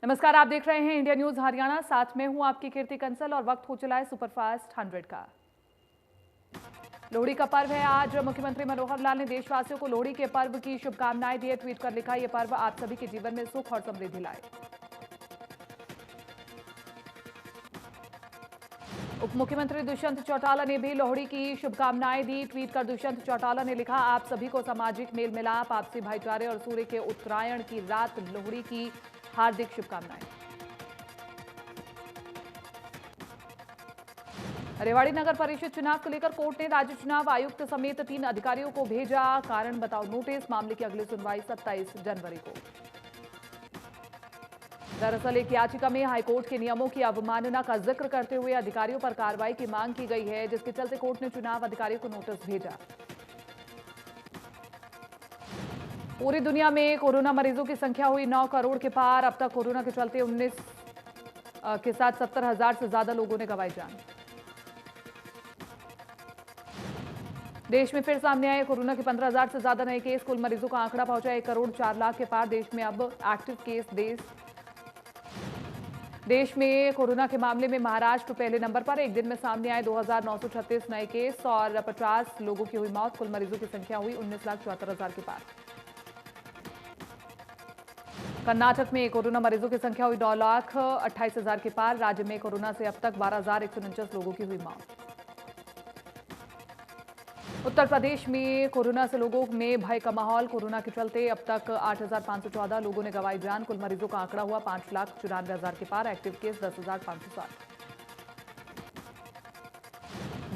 नमस्कार, आप देख रहे हैं इंडिया न्यूज हरियाणा। साथ में हूं आपकी कीर्ति कंसल और वक्त हो चला है सुपरफास्ट 100 का। लोहड़ी का पर्व है आज। मुख्यमंत्री मनोहर लाल ने देशवासियों को लोहड़ी के पर्व की शुभकामनाएं दी है। ट्वीट कर लिखा, यह पर्व आप सभी के जीवन में सुख और समृद्धि लाए। उप मुख्यमंत्री दुष्यंत चौटाला ने भी लोहड़ी की शुभकामनाएं दी। ट्वीट कर दुष्यंत चौटाला ने लिखा, आप सभी को सामाजिक मेल मिलाप, आपसी भाईचारे और सूर्य के उत्तरायण की रात लोहड़ी की हार्दिक शुभकामनाएं। रेवाड़ी नगर परिषद चुनाव को लेकर कोर्ट ने राज्य चुनाव आयुक्त समेत 3 अधिकारियों को भेजा कारण बताओ नोटिस। मामले की अगली सुनवाई 27 जनवरी को। दरअसल एक याचिका में हाईकोर्ट के नियमों की अवमानना का जिक्र करते हुए अधिकारियों पर कार्रवाई की मांग की गई है, जिसके चलते कोर्ट ने चुनाव अधिकारियों को नोटिस भेजा। पूरी दुनिया में कोरोना मरीजों की संख्या हुई 9 करोड़ के पार। अब तक कोरोना के चलते 19 के साथ 70,000 से ज्यादा लोगों ने गंवाई जान। देश में फिर सामने आए कोरोना के 15,000 से ज्यादा नए केस। कुल मरीजों का आंकड़ा पहुंचा 1 करोड़ 4 लाख के पार। देश में अब एक्टिव केस देश में कोरोना के मामले में महाराष्ट्र पहले नंबर पर। एक दिन में सामने आए 2,936 नए केस और 50 लोगों की हुई मौत। कुल मरीजों की संख्या हुई 19,74,000 के पार। कर्नाटक में कोरोना मरीजों की संख्या हुई 9,28,000 के पार। राज्य में कोरोना से अब तक 12,149 लोगों की हुई मौत। उत्तर प्रदेश में कोरोना से लोगों में भय का माहौल। कोरोना के चलते अब तक 8,514 लोगों ने गंवाई जान। कुल मरीजों का आंकड़ा हुआ 5,94,000 के पार। Active case 10,560।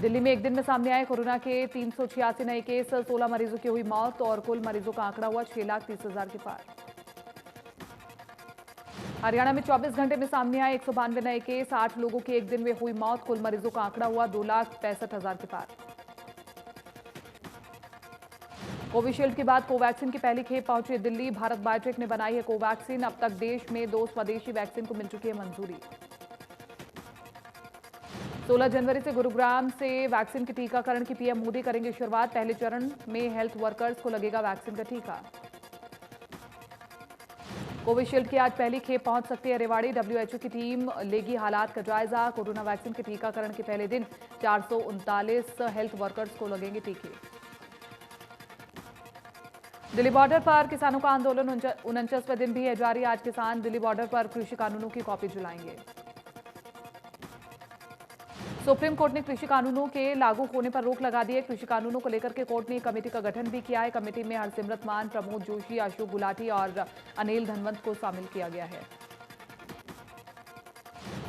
दिल्ली में एक दिन में सामने आए कोरोना के 386 नए केस। 16 मरीजों की हुई मौत और कुल मरीजों का आंकड़ा हुआ 6,30,000 के पार। हरियाणा में 24 घंटे में सामने आए 192 नए केस। 8 लोगों की एक दिन में हुई मौत। कुल मरीजों का आंकड़ा हुआ 2,65,000 के पार। कोविशील्ड के बाद कोवैक्सीन की पहली खेप पहुंची दिल्ली। भारत बायोटेक ने बनाई है कोवैक्सीन। अब तक देश में 2 स्वदेशी वैक्सीन को मिल चुकी है मंजूरी। 16 जनवरी से गुरुग्राम से वैक्सीन के टीकाकरण की पीएम मोदी करेंगे शुरुआत। पहले चरण में हेल्थ वर्कर्स को लगेगा वैक्सीन का टीका। कोविशील्ड की आज पहली खेप पहुंच सकती है रेवाड़ी। डब्ल्यूएचओ की टीम लेगी हालात का जायजा। कोरोना वैक्सीन के टीकाकरण के पहले दिन 439 हेल्थ वर्कर्स को लगेंगे टीके। दिल्ली बॉर्डर पर किसानों का आंदोलन 49वें दिन भी है जारी। आज किसान दिल्ली बॉर्डर पर कृषि कानूनों की कॉपी जलाएंगे। सुप्रीम कोर्ट ने कृषि कानूनों के लागू होने पर रोक लगा दी है। कृषि कानूनों को लेकर के कोर्ट ने कमेटी का गठन भी किया है। कमेटी में हरसिमरत मान, प्रमोद जोशी, अशोक गुलाटी और अनिल धनवंत को शामिल किया गया है।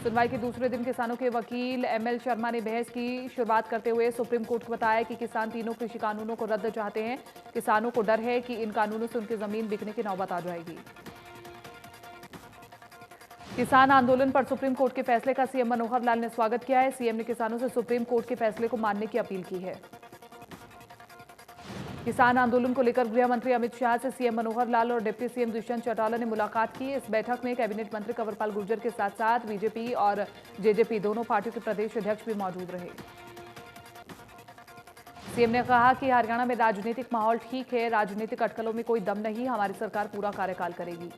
सुनवाई के दूसरे दिन किसानों के वकील एमएल शर्मा ने बहस की शुरुआत करते हुए सुप्रीम कोर्ट को बताया कि किसान तीनों कृषि कानूनों को रद्द चाहते हैं। किसानों को डर है कि इन कानूनों से उनकी जमीन बिकने की नौबत आ जाएगी। किसान आंदोलन पर सुप्रीम कोर्ट के फैसले का सीएम मनोहर लाल ने स्वागत किया है। सीएम ने किसानों से सुप्रीम कोर्ट के फैसले को मानने की अपील की है। किसान आंदोलन को लेकर गृह मंत्री अमित शाह से सीएम मनोहर लाल और डिप्टी सीएम दुष्यंत चौटाला ने मुलाकात की। इस बैठक में कैबिनेट मंत्री कंवरपाल गुर्जर के साथ साथ बीजेपी और जेजेपी दोनों पार्टियों के प्रदेश अध्यक्ष भी मौजूद रहे। सीएम ने कहा कि हरियाणा में राजनीतिक माहौल ठीक है, राजनीतिक अटकलों में कोई दम नहीं। हमारी सरकार पूरा कार्यकाल करेगी।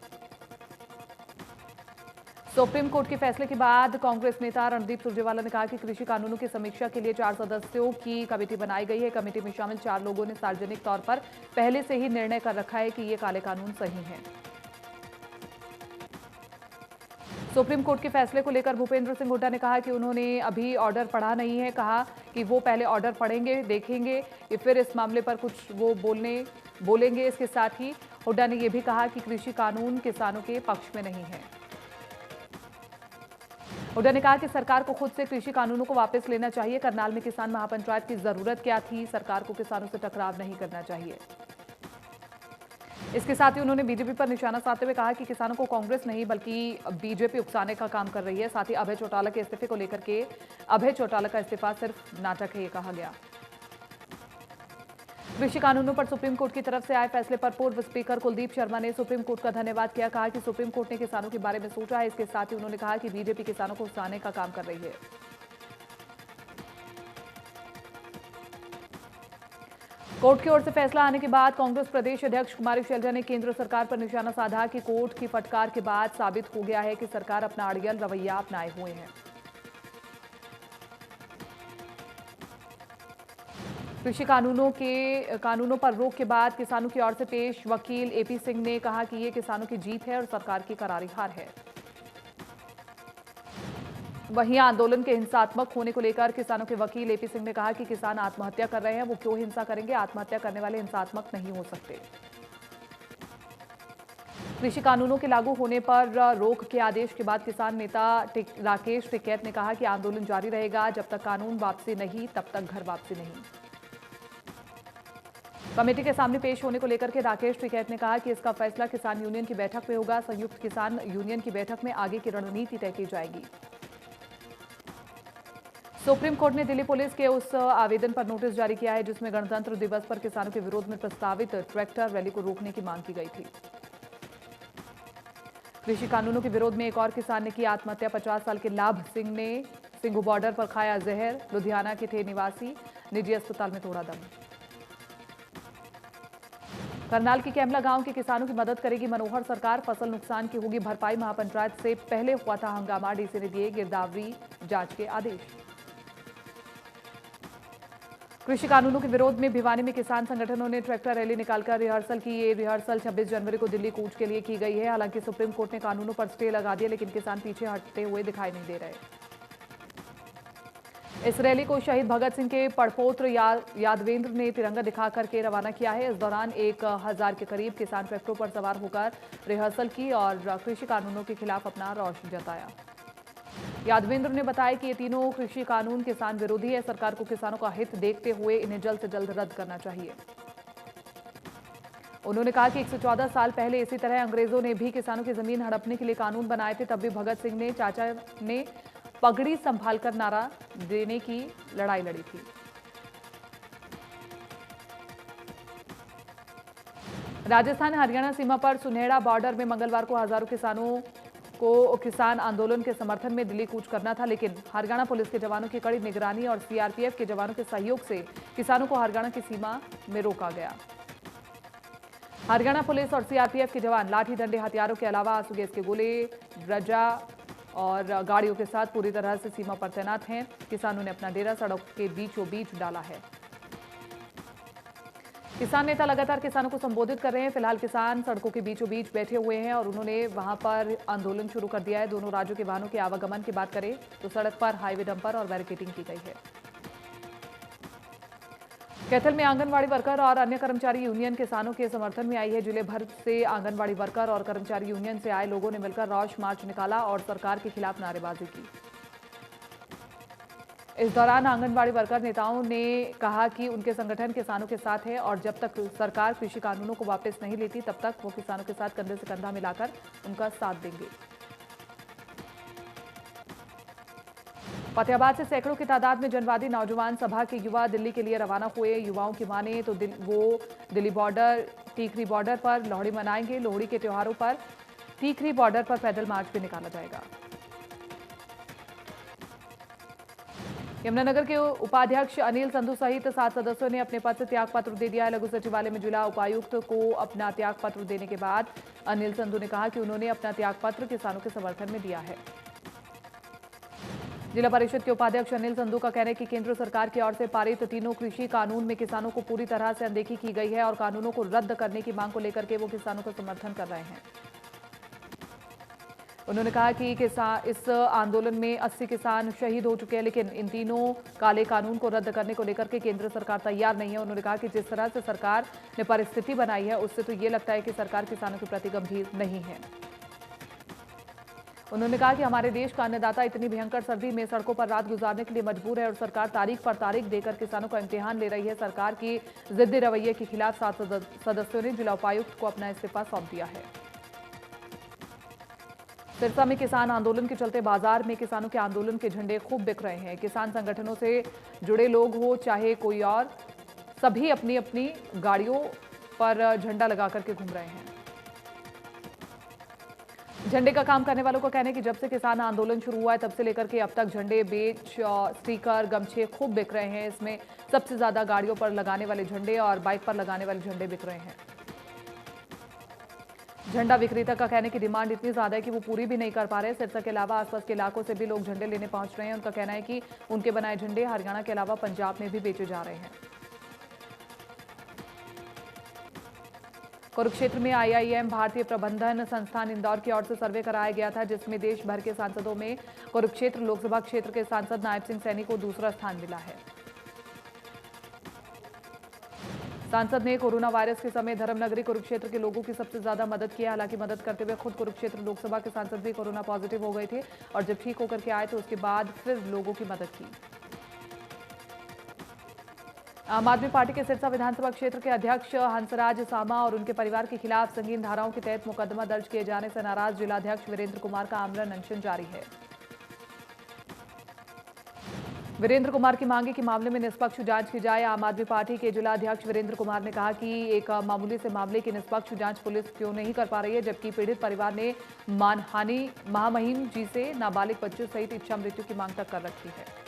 सुप्रीम कोर्ट के फैसले के बाद कांग्रेस नेता रणदीप सुरजेवाला ने कहा कि कृषि कानूनों की समीक्षा के लिए 4 सदस्यों की कमेटी बनाई गई है। कमेटी में शामिल 4 लोगों ने सार्वजनिक तौर पर पहले से ही निर्णय कर रखा है कि ये काले कानून सही हैं। सुप्रीम कोर्ट के फैसले को लेकर भूपेंद्र सिंह हुड्डा ने कहा कि उन्होंने अभी ऑर्डर पढ़ा नहीं है। कहा कि वो पहले ऑर्डर पढ़ेंगे, देखेंगे कि फिर इस मामले पर कुछ वो बोलेंगे। इसके साथ ही हुड्डा ने यह भी कहा कि कृषि कानून किसानों के पक्ष में नहीं है। हुड्डा ने कहा कि सरकार को खुद से कृषि कानूनों को वापस लेना चाहिए। करनाल में किसान महापंचायत की जरूरत क्या थी? सरकार को किसानों से टकराव नहीं करना चाहिए। इसके साथ ही उन्होंने बीजेपी पर निशाना साधते हुए कहा कि किसानों को कांग्रेस नहीं बल्कि बीजेपी उकसाने का काम कर रही है। साथ ही अभय चौटाला के इस्तीफे को लेकर के अभय चौटाला का इस्तीफा सिर्फ नाटक है, ये कहा गया। कृषि कानूनों पर सुप्रीम कोर्ट की तरफ से आए फैसले पर पूर्व स्पीकर कुलदीप शर्मा ने सुप्रीम कोर्ट का धन्यवाद किया। कहा कि सुप्रीम कोर्ट ने किसानों के बारे में सोचा है। इसके साथ ही उन्होंने कहा कि बीजेपी किसानों को उकसाने का काम कर रही है। कोर्ट की ओर से फैसला आने के बाद कांग्रेस प्रदेश अध्यक्ष कुमारी शैलजा ने केंद्र सरकार पर निशाना साधा कि कोर्ट की फटकार के बाद साबित हो गया है कि सरकार अपना अड़ियल रवैया अपनाए हुए है। कृषि कानूनों पर रोक के बाद किसानों की ओर से पेश वकील एपी सिंह ने कहा कि ये किसानों की जीत है और सरकार की करारी हार है। वहीं आंदोलन के हिंसात्मक होने को लेकर किसानों के वकील एपी सिंह ने कहा कि किसान आत्महत्या कर रहे हैं, वो क्यों हिंसा करेंगे? आत्महत्या करने वाले हिंसात्मक नहीं हो सकते। कृषि कानूनों के लागू होने पर रोक के आदेश के बाद किसान नेता राकेश टिकैत ने कहा कि आंदोलन जारी रहेगा, जब तक कानून वापसी नहीं तब तक घर वापसी नहीं। कमेटी के सामने पेश होने को लेकर के राकेश टिकैत ने कहा कि इसका फैसला किसान यूनियन की बैठक में होगा। संयुक्त किसान यूनियन की बैठक में आगे की रणनीति तय की जाएगी। सुप्रीम कोर्ट ने दिल्ली पुलिस के उस आवेदन पर नोटिस जारी किया है जिसमें गणतंत्र दिवस पर किसानों के विरोध में प्रस्तावित ट्रैक्टर रैली को रोकने की मांग की गई थी। कृषि कानूनों के विरोध में एक और किसान ने की आत्महत्या। 50 साल के लाभ सिंह ने सिंघू बॉर्डर पर खाया जहर। लुधियाना के थे निवासी, निजी अस्पताल में तोड़ा दम। करनाल के कैमला गांव के किसानों की मदद करेगी मनोहर सरकार। फसल नुकसान की होगी भरपाई। महापंचायत से पहले हुआ था हंगामा, डीसी ने दिए गिरदावरी जांच के आदेश। कृषि कानूनों के विरोध में भिवानी में किसान संगठनों ने ट्रैक्टर रैली निकालकर रिहर्सल की। ये रिहर्सल 26 जनवरी को दिल्ली कूच के लिए की गई है। हालांकि सुप्रीम कोर्ट ने कानूनों पर स्टे लगा दिया, लेकिन किसान पीछे हटते हुए दिखाई नहीं दे रहे। इस रैली को शहीद भगत सिंह के पड़पोत्र यादवेंद्र ने तिरंगा दिखाकर के रवाना किया है। इस दौरान 1000 के करीब किसान ट्रैक्टरों पर सवार होकर रिहर्सल की और कृषि कानूनों के खिलाफ अपना रोष जताया। यादवेंद्र ने बताया कि ये तीनों कृषि कानून किसान विरोधी है। सरकार को किसानों का हित देखते हुए इन्हें जल्द से जल्द रद्द करना चाहिए। उन्होंने कहा कि 114 साल पहले इसी तरह अंग्रेजों ने भी किसानों की जमीन हड़पने के लिए कानून बनाए थे। तब भी भगत सिंह ने चाचा ने पगड़ी संभालकर नारा देने की लड़ाई लड़ी थी। राजस्थान हरियाणा सीमा पर सुनेड़ा बॉर्डर में मंगलवार को हजारों किसानों को किसान आंदोलन के समर्थन में दिल्ली कूच करना था, लेकिन हरियाणा पुलिस के जवानों की कड़ी निगरानी और सीआरपीएफ के जवानों के सहयोग से किसानों को हरियाणा की सीमा में रोका गया। हरियाणा पुलिस और सीआरपीएफ के जवान लाठी डंडे हथियारों के अलावा आंसू गैस के गोले, रजा और गाड़ियों के साथ पूरी तरह से सीमा पर तैनात हैं। किसानों ने अपना डेरा सड़क के बीचों बीच डाला है। किसान नेता लगातार किसानों को संबोधित कर रहे हैं। फिलहाल किसान सड़कों के बीचों बीच बैठे हुए हैं और उन्होंने वहां पर आंदोलन शुरू कर दिया है। दोनों राज्यों के वाहनों के आवागमन की बात करें तो सड़क पर हाईवे डंपर और बैरिकेडिंग की गई है। कैथल में आंगनवाड़ी वर्कर और अन्य कर्मचारी यूनियन किसानों के समर्थन में आई है। जिले भर से आंगनवाड़ी वर्कर और कर्मचारी यूनियन से आए लोगों ने मिलकर रोष मार्च निकाला और सरकार के खिलाफ नारेबाजी की। इस दौरान आंगनवाड़ी वर्कर नेताओं ने कहा कि उनके संगठन किसानों के साथ है और जब तक सरकार कृषि कानूनों को वापस नहीं लेती तब तक वो किसानों के साथ कंधे से कंधा मिलाकर उनका साथ देंगे। फतेहाबाद से सैकड़ों की तादाद में जनवादी नौजवान सभा के युवा दिल्ली के लिए रवाना हुए। युवाओं की माने तो वो दिल्ली बॉर्डर टीकरी बॉर्डर पर लोहड़ी मनाएंगे। लोहड़ी के त्योहारों पर टीकरी बॉर्डर पर पैदल मार्च भी निकाला जाएगा। यमुनानगर के उपाध्यक्ष अनिल संधू सहित 7 सदस्यों ने अपने पद से त्याग पत्र दे दिया है। लघु सचिवालय में जिला उपायुक्त को अपना त्याग पत्र देने के बाद अनिल संधू ने कहा कि उन्होंने अपना त्याग पत्र किसानों के समर्थन में दिया है। जिला परिषद के उपाध्यक्ष अनिल संधू का कहना है कि केंद्र सरकार की ओर से पारित तीनों कृषि कानून में किसानों को पूरी तरह से अनदेखी की गई है और कानूनों को रद्द करने की मांग को लेकर के वो किसानों का समर्थन कर रहे हैं। उन्होंने कहा कि इस आंदोलन में 80 किसान शहीद हो चुके हैं, लेकिन इन तीनों काले कानून को रद्द करने को लेकर के केंद्र सरकार तैयार नहीं है। उन्होंने कहा कि जिस तरह से सरकार ने परिस्थिति बनाई है उससे तो ये लगता है कि सरकार किसानों के प्रति गंभीर नहीं है। उन्होंने कहा कि हमारे देश का अन्नदाता इतनी भयंकर सर्दी में सड़कों पर रात गुजारने के लिए मजबूर है और सरकार तारीख पर तारीख देकर किसानों का इम्तिहान ले रही है। सरकार की जिद्दी रवैये के खिलाफ 7 सदस्यों ने जिला उपायुक्त को अपना इस्तीफा सौंप दिया है। सिरसा में किसान आंदोलन के चलते बाजार में किसानों के आंदोलन के झंडे खूब बिक रहे हैं। किसान संगठनों से जुड़े लोग हो चाहे कोई और, सभी अपनी अपनी गाड़ियों पर झंडा लगा करके घूम रहे हैं। झंडे का काम करने वालों का कहना है कि जब से किसान आंदोलन शुरू हुआ है तब से लेकर के अब तक झंडे, बेच, स्टिकर, गमछे खूब बिक रहे हैं। इसमें सबसे ज्यादा गाड़ियों पर लगाने वाले झंडे और बाइक पर लगाने वाले झंडे बिक रहे हैं। झंडा विक्रेता का कहना है कि डिमांड इतनी ज्यादा है कि वो पूरी भी नहीं कर पा रहे। सिरसा के अलावा आसपास के इलाकों से भी लोग झंडे लेने पहुंच रहे हैं। उनका कहना है कि उनके बनाए झंडे हरियाणा के अलावा पंजाब में भी बेचे जा रहे हैं। कुरुक्षेत्र में आईआईएम भारतीय प्रबंधन संस्थान इंदौर की ओर से सर्वे कराया गया था, जिसमें देश भर के सांसदों में कुरुक्षेत्र लोकसभा क्षेत्र के सांसद नायब सिंह सैनी को दूसरा स्थान मिला है। सांसद ने कोरोना वायरस के समय धर्मनगरी कुरुक्षेत्र के लोगों की सबसे ज्यादा मदद की। हालांकि मदद करते हुए खुद कुरुक्षेत्र लोकसभा के सांसद भी कोरोना पॉजिटिव हो गए थे और जब ठीक होकर के आए तो उसके बाद फिर लोगों की मदद की। आम आदमी पार्टी के सिरसा विधानसभा क्षेत्र के अध्यक्ष हंसराज सामा और उनके परिवार के खिलाफ संगीन धाराओं के तहत मुकदमा दर्ज किए जाने से नाराज जिलाध्यक्ष वीरेंद्र कुमार का आमरण अनशन जारी है। वीरेंद्र कुमार की मांग है कि मामले में निष्पक्ष जांच की जाए। आम आदमी पार्टी के जिलाध्यक्ष वीरेंद्र कुमार ने कहा कि एक मामूली से मामले की निष्पक्ष जांच पुलिस क्यों नहीं कर पा रही है, जबकि पीड़ित परिवार ने मानहानि महामहिम जी से नाबालिग बच्चों सहित इच्छा मृत्यु की मांग तक कर रखी है।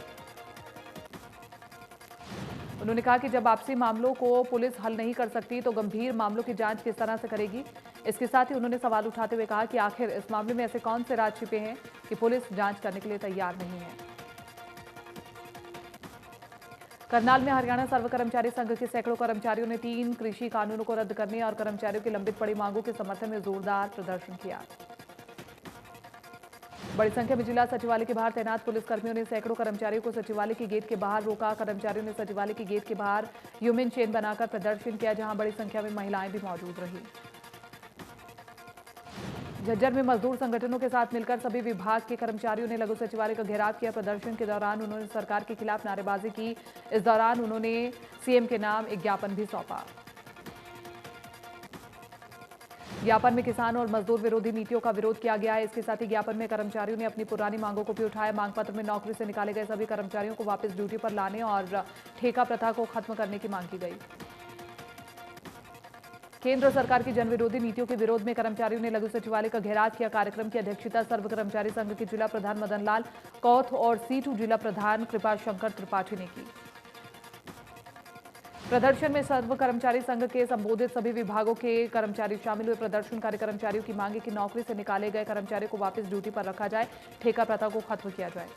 उन्होंने कहा कि जब आपसी मामलों को पुलिस हल नहीं कर सकती तो गंभीर मामलों की जांच किस तरह से करेगी। इसके साथ ही उन्होंने सवाल उठाते हुए कहा कि आखिर इस मामले में ऐसे कौन से राज छिपे हैं कि पुलिस जांच करने के लिए तैयार नहीं है। करनाल में हरियाणा सर्व कर्मचारी संघ के सैकड़ों कर्मचारियों ने 3 कृषि कानूनों को रद्द करने और कर्मचारियों की लंबित पड़ी मांगों के समर्थन में जोरदार प्रदर्शन किया। बड़ी संख्या में जिला सचिवालय के बाहर तैनात पुलिसकर्मियों ने सैकड़ों कर्मचारियों को सचिवालय के गेट के बाहर रोका। कर्मचारियों ने सचिवालय के गेट के बाहर ह्यूमन चेन बनाकर प्रदर्शन किया, जहां बड़ी संख्या में महिलाएं भी मौजूद रही। झज्जर में मजदूर संगठनों के साथ मिलकर सभी विभाग के कर्मचारियों ने लघु सचिवालय का घेराव किया। प्रदर्शन के दौरान उन्होंने सरकार के खिलाफ नारेबाजी की। इस दौरान उन्होंने सीएम के नाम एक ज्ञापन भी सौंपा। ज्ञापन में किसान और मजदूर विरोधी नीतियों का विरोध किया गया है। इसके साथ ही ज्ञापन में कर्मचारियों ने अपनी पुरानी मांगों को भी उठाया। मांग पत्र में नौकरी से निकाले गए सभी कर्मचारियों को वापस ड्यूटी पर लाने और ठेका प्रथा को खत्म करने की मांग की गई। केंद्र सरकार की जनविरोधी नीतियों के विरोध में कर्मचारियों ने लघु सचिवालय का घेराव किया। कार्यक्रम की अध्यक्षता सर्व कर्मचारी संघ के जिला प्रधान मदन लाल कौथ और C2 जिला प्रधान कृपाशंकर त्रिपाठी ने की। प्रदर्शन में सर्व कर्मचारी संघ के संबोधित सभी विभागों के कर्मचारी शामिल हुए। प्रदर्शनकारी कर्मचारियों की मांग है कि नौकरी से निकाले गए कर्मचारियों को वापस ड्यूटी पर रखा जाए, ठेका प्रथा को खत्म किया जाए।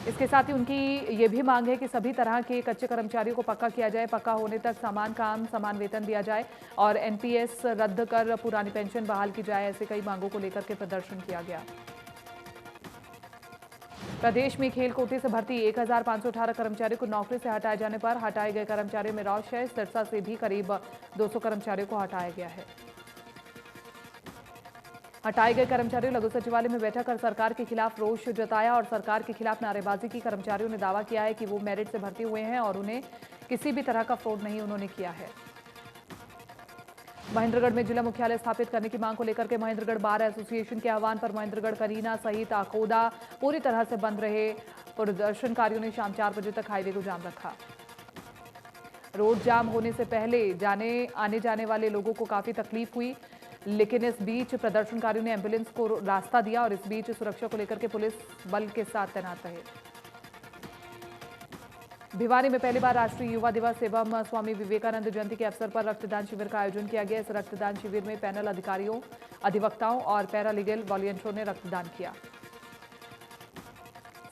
इसके साथ ही उनकी ये भी मांग है कि सभी तरह के कच्चे कर्मचारियों को पक्का किया जाए। पक्का होने तक समान काम समान वेतन दिया जाए और एनपीएस रद्द कर पुरानी पेंशन बहाल की जाए। ऐसे कई मांगों को लेकर के प्रदर्शन किया गया। प्रदेश में खेल कोटे से भर्ती 1518 कर्मचारियों को नौकरी से हटाए जाने पर हटाए गए कर्मचारियों में रौश है। सिरसा से भी करीब 200 कर्मचारियों को हटाया गया है। हटाए गए कर्मचारियों लघु सचिवालय में बैठक कर सरकार के खिलाफ रोष जताया और सरकार के खिलाफ नारेबाजी की। कर्मचारियों ने दावा किया है कि वो मेरिट से भर्ती हुए हैं और उन्हें किसी भी तरह का फ्रॉड नहीं उन्होंने किया है। महेंद्रगढ़ में जिला मुख्यालय स्थापित करने की मांग को लेकर के महेंद्रगढ़ बार एसोसिएशन के आह्वान पर महेंद्रगढ़ करीना सहित आकोदा पूरी तरह से बंद रहे। प्रदर्शनकारियों ने शाम 4 बजे तक हाईवे को जाम रखा। रोड जाम होने से पहले आने जाने वाले लोगों को काफी तकलीफ हुई, लेकिन इस बीच प्रदर्शनकारियों ने एम्बुलेंस को रास्ता दिया और इस बीच सुरक्षा को लेकर के पुलिस बल के साथ तैनात रहे। भिवानी में पहली बार राष्ट्रीय युवा दिवस एवं स्वामी विवेकानंद जयंती के अवसर पर रक्तदान शिविर का आयोजन किया गया। इस रक्तदान शिविर में पैनल अधिकारियों, अधिवक्ताओं और पैरालीगल वॉलंटियरों ने रक्तदान किया।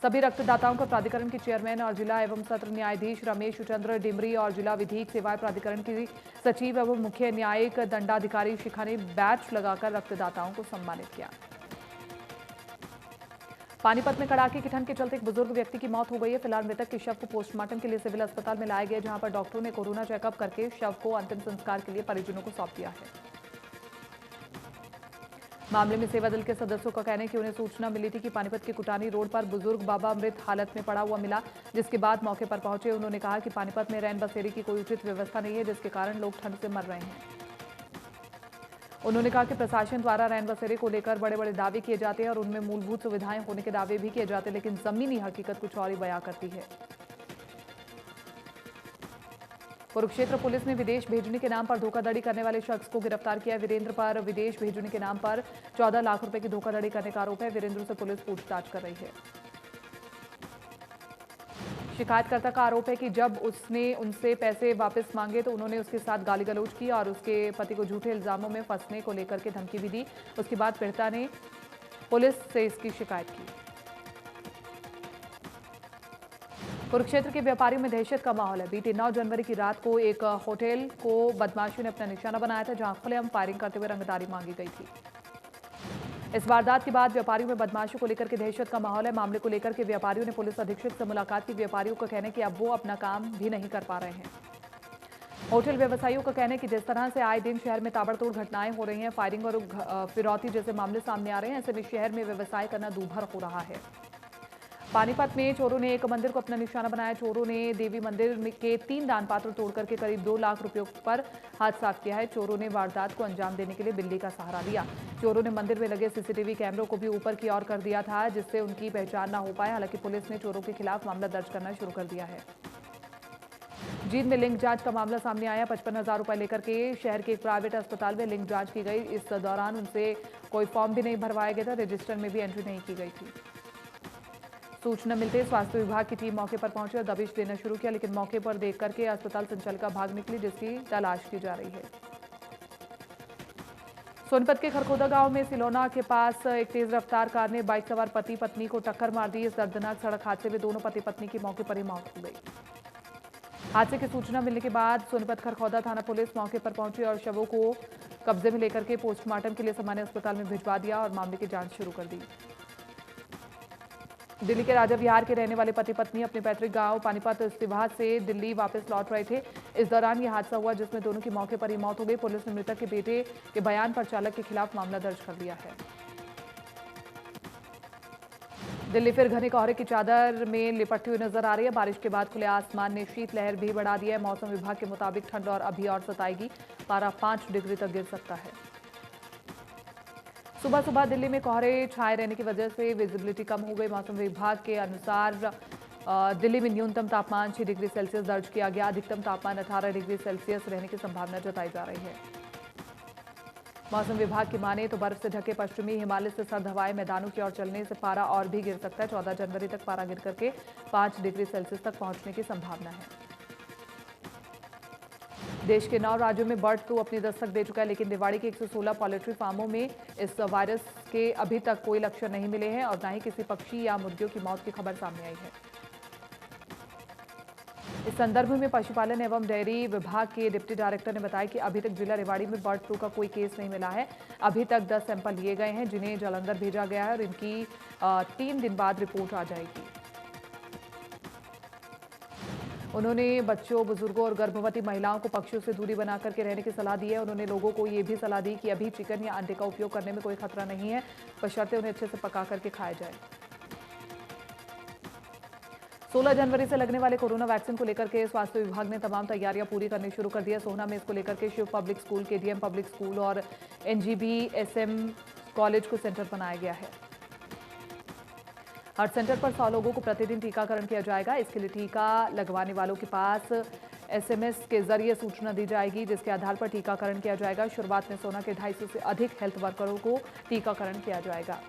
सभी रक्तदाताओं को प्राधिकरण के चेयरमैन और जिला एवं सत्र न्यायाधीश रमेश चंद्र डिमरी और जिला विधिक सेवाएं प्राधिकरण की सचिव एवं मुख्य न्यायिक दंडाधिकारी शिखा ने बैच लगाकर रक्तदाताओं को सम्मानित किया। पानीपत में कड़ाके की ठंड के चलते एक बुजुर्ग व्यक्ति की मौत हो गई है। फिलहाल मृतक के शव को पोस्टमार्टम के लिए सिविल अस्पताल में लाया गया, जहां पर डॉक्टरों ने कोरोना चेकअप करके शव को अंतिम संस्कार के लिए परिजनों को सौंप दिया है। मामले में सेवा दल के सदस्यों का कहना है कि उन्हें सूचना मिली थी कि पानीपत के कुटानी रोड पर बुजुर्ग बाबा मृत हालत में पड़ा हुआ मिला, जिसके बाद मौके पर पहुंचे। उन्होंने कहा कि पानीपत में रैन बसेरे की कोई उचित व्यवस्था नहीं है, जिसके कारण लोग ठंड से मर रहे हैं। उन्होंने कहा कि प्रशासन द्वारा रैन बसेरे को लेकर बड़े बड़े दावे किए जाते हैं और उनमें मूलभूत सुविधाएं होने के दावे भी किए जाते हैं, लेकिन जमीनी हकीकत कुछ और ही बयां करती है। कुरुक्षेत्र पुलिस ने विदेश भेजने के नाम पर धोखाधड़ी करने वाले शख्स को गिरफ्तार किया। वीरेंद्र पर विदेश भेजने के नाम पर 14 लाख रुपए की धोखाधड़ी करने का आरोप है। वीरेंद्र से पुलिस पूछताछ कर रही है। शिकायतकर्ता का आरोप है कि जब उसने उनसे पैसे वापस मांगे तो उन्होंने उसके साथ गाली गलौज की और उसके पति को झूठे इल्जामों में फंसने को लेकर के धमकी भी दी। उसके बाद पीड़िता ने पुलिस से इसकी शिकायत की। कुरुक्षेत्र के व्यापारियों में दहशत का माहौल है। बीती 9 जनवरी की रात को एक होटल को बदमाशों ने अपना निशाना बनाया था, जहां खुलेआम फायरिंग करते हुए रंगदारी मांगी गई थी। इस वारदात के बाद व्यापारियों में बदमाशों को लेकर के दहशत का माहौल है। मामले को लेकर के व्यापारियों ने पुलिस अधीक्षक से मुलाकात की। व्यापारियों का कहना है कि अब वो अपना काम भी नहीं कर पा रहे हैं। होटल व्यवसायियों का कहना है कि जिस तरह से आए दिन शहर में ताबड़तोड़ घटनाएं हो रही हैं, फायरिंग और फिरौती जैसे मामले सामने आ रहे हैं, ऐसे में शहर में व्यवसाय करना दूभर हो रहा है। पानीपत में चोरों ने एक मंदिर को अपना निशाना बनाया। चोरों ने देवी मंदिर के 3 दान पात्र तोड़ करके करीब 2 लाख रुपयों पर हाथ साफ किया है। चोरों ने वारदात को अंजाम देने के लिए बिल्ली का सहारा लिया। चोरों ने मंदिर में लगे सीसीटीवी कैमरों को भी ऊपर की ओर कर दिया था, जिससे उनकी पहचान न हो पाए। हालांकि पुलिस ने चोरों के खिलाफ मामला दर्ज करना शुरू कर दिया है। जींद में लिंग जांच का मामला सामने आया। 55,000 रुपए लेकर के शहर के एक प्राइवेट अस्पताल में लिंग जांच की गई। इस दौरान उनसे कोई फॉर्म भी नहीं भरवाया गया था, रजिस्टर में भी एंट्री नहीं की गई थी। सूचना मिलते स्वास्थ्य विभाग की टीम मौके पर पहुंची और दबिश देना शुरू किया, लेकिन मौके पर देख करके अस्पताल संचालिका भाग निकली, जिसकी तलाश की जा रही है। सोनीपत के खरखोदा गांव में सिलोना के पास एक तेज रफ्तार कार ने बाइक सवार पति पत्नी को टक्कर मार दी। इस दर्दनाक सड़क हादसे में दोनों पति पत्नी की मौके पर ही मौत हो गई। हादसे की सूचना मिलने के बाद सोनीपत खरखोदा थाना पुलिस मौके पर पहुंची और शवों को कब्जे में लेकर के पोस्टमार्टम के लिए सामान्य अस्पताल में भिजवा दिया और मामले की जांच शुरू कर दी। दिल्ली के राजा विहार के रहने वाले पति पत्नी अपने पैतृक गांव पानीपत इस्तीवाह से दिल्ली वापस लौट रहे थे। इस दौरान यह हादसा हुआ, जिसमें दोनों की मौके पर ही मौत हो गई। पुलिस ने मृतक के बेटे के बयान पर चालक के खिलाफ मामला दर्ज कर लिया है। दिल्ली फिर घने कोहरे की चादर में लिपटती हुई नजर आ रही है। बारिश के बाद खुले आसमान ने शीतलहर भी बढ़ा दी है। मौसम विभाग के मुताबिक ठंड और अभी और सताएगी। पारा 5 डिग्री तक गिर सकता है। सुबह सुबह दिल्ली में कोहरे छाए रहने की वजह से विजिबिलिटी कम हो गई। मौसम विभाग के अनुसार दिल्ली में न्यूनतम तापमान 6 डिग्री सेल्सियस दर्ज किया गया। अधिकतम तापमान 18 डिग्री सेल्सियस रहने की संभावना जताई जा रही है। मौसम विभाग की माने तो बर्फ से ढके पश्चिमी हिमालय से सर्द हवाएं मैदानों की ओर चलने से पारा और भी गिर सकता है। 14 जनवरी तक पारा गिर करके 5 डिग्री सेल्सियस तक पहुंचने की संभावना है। देश के 9 राज्यों में बर्ड फ्लू अपनी दस्तक दे चुका है, लेकिन रेवाड़ी के 116 पोल्ट्री फार्मों में इस वायरस के अभी तक कोई लक्षण नहीं मिले हैं और न ही किसी पक्षी या मुर्गियों की मौत की खबर सामने आई है। इस संदर्भ में पशुपालन एवं डेयरी विभाग के डिप्टी डायरेक्टर ने बताया कि अभी तक जिला रेवाड़ी में बर्ड फ्लू का कोई केस नहीं मिला है। अभी तक 10 सैंपल लिए गए हैं, जिन्हें जालंधर भेजा गया है और इनकी 3 दिन बाद रिपोर्ट आ जाएगी। उन्होंने बच्चों, बुजुर्गों और गर्भवती महिलाओं को पक्षियों से दूरी बना करके रहने की सलाह दी है। उन्होंने लोगों को ये भी सलाह दी कि अभी चिकन या अंडे का उपयोग करने में कोई खतरा नहीं है, बशर्ते उन्हें अच्छे से पका करके खाया जाए। 16 जनवरी से लगने वाले कोरोना वैक्सीन को लेकर के स्वास्थ्य विभाग ने तमाम तैयारियां पूरी करनी शुरू कर दी है। सोहना में इसको लेकर के Shiv public school, KDM public school और एनजीबीएसएम कॉलेज को सेंटर बनाया गया है। हर सेंटर पर 100 लोगों को प्रतिदिन टीकाकरण किया जाएगा। इसके लिए टीका लगवाने वालों के पास एसएमएस के जरिए सूचना दी जाएगी, जिसके आधार पर टीकाकरण किया जाएगा। शुरुआत में सोहना के 250 से अधिक हेल्थ वर्करों को टीकाकरण किया जाएगा।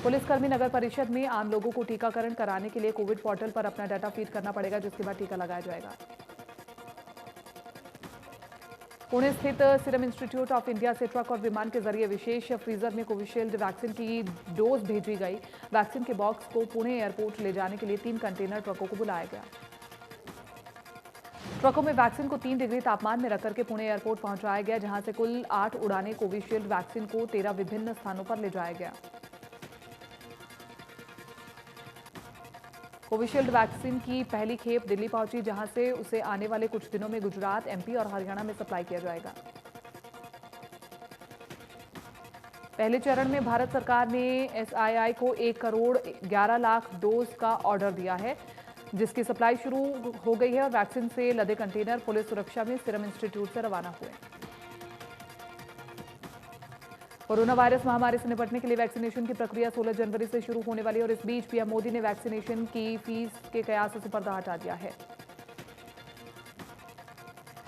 पुलिसकर्मी नगर परिषद में आम लोगों को टीकाकरण कराने के लिए कोविड पोर्टल पर अपना डाटा फीड करना पड़ेगा, जिसके बाद टीका लगाया जाएगा। पुणे स्थित सीरम इंस्टीट्यूट ऑफ इंडिया से ट्रक और विमान के जरिए विशेष फ्रीजर में कोविशील्ड वैक्सीन की डोज भेजी गई। वैक्सीन के बॉक्स को पुणे एयरपोर्ट ले जाने के लिए 3 कंटेनर ट्रकों को बुलाया गया। ट्रकों में वैक्सीन को 3 डिग्री तापमान में रख करके पुणे एयरपोर्ट पहुंचाया गया, जहां से कुल 8 उड़ानें कोविशील्ड वैक्सीन को 13 विभिन्न स्थानों पर ले जाया गया। कोविशील्ड वैक्सीन की पहली खेप दिल्ली पहुंची, जहां से उसे आने वाले कुछ दिनों में गुजरात, एमपी और हरियाणा में सप्लाई किया जाएगा। पहले चरण में भारत सरकार ने एसआईआई को 1 करोड़ 11 लाख डोज का ऑर्डर दिया है, जिसकी सप्लाई शुरू हो गई है और वैक्सीन से लदे कंटेनर पुलिस सुरक्षा में सीरम इंस्टीट्यूट से रवाना हुए। कोरोना वायरस महामारी से निपटने के लिए वैक्सीनेशन की प्रक्रिया 16 जनवरी से शुरू होने वाली है और इस बीच पीएम मोदी ने वैक्सीनेशन की फीस के कयासों से पर्दा हटा दिया है।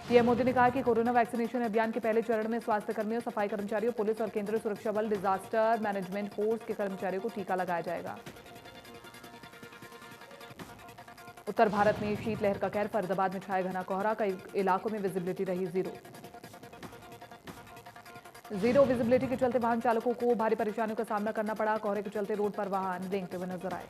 पीएम मोदी ने कहा कि कोरोना वैक्सीनेशन अभियान के पहले चरण में स्वास्थ्य कर्मियों, सफाई कर्मचारियों, पुलिस और केंद्रीय सुरक्षा बल, डिजास्टर मैनेजमेंट फोर्स के कर्मचारियों को टीका लगाया जाएगा। उत्तर भारत में शीतलहर का कहर, फरीदाबाद में छाया घना कोहरा, कई इलाकों में विजिबिलिटी रही जीरो विजिबिलिटी के चलते वाहन चालकों को भारी परेशानियों का सामना करना पड़ा। कोहरे के चलते रोड पर वाहन रेंगते हुए नजर आए।